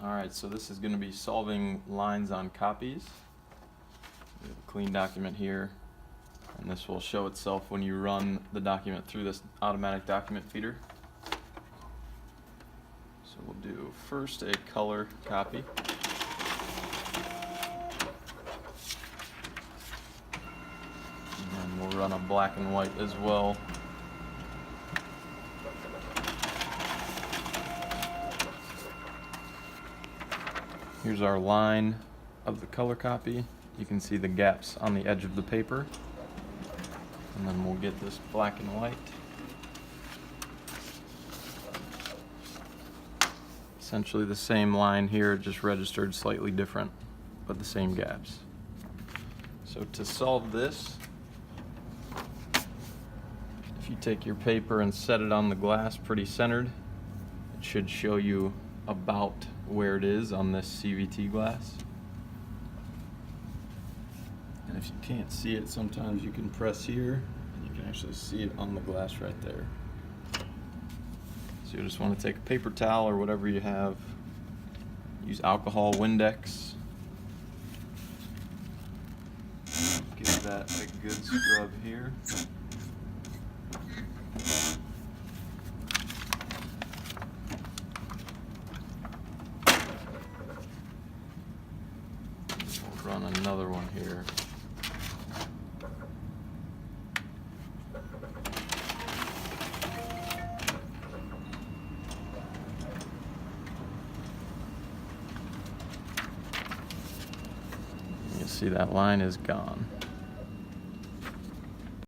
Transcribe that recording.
Alright, so this is going to be solving lines on copies. We have a clean document here, and this will show itself when you run the document through this automatic document feeder. So we'll do first a color copy. And we'll run a black and white as well. Here's our line of the color copy. You can see the gaps on the edge of the paper. And then we'll get this black and white. Essentially the same line here, just registered slightly different, but the same gaps. So to solve this, if you take your paper and set it on the glass pretty centered, it should show you about where it is on this CVT glass. And if you can't see it, sometimes you can press here and you can actually see it on the glass right there. So you just want to take a paper towel or whatever you have, use alcohol Windex, give that a good scrub here. We'll run another one here. You see that line is gone.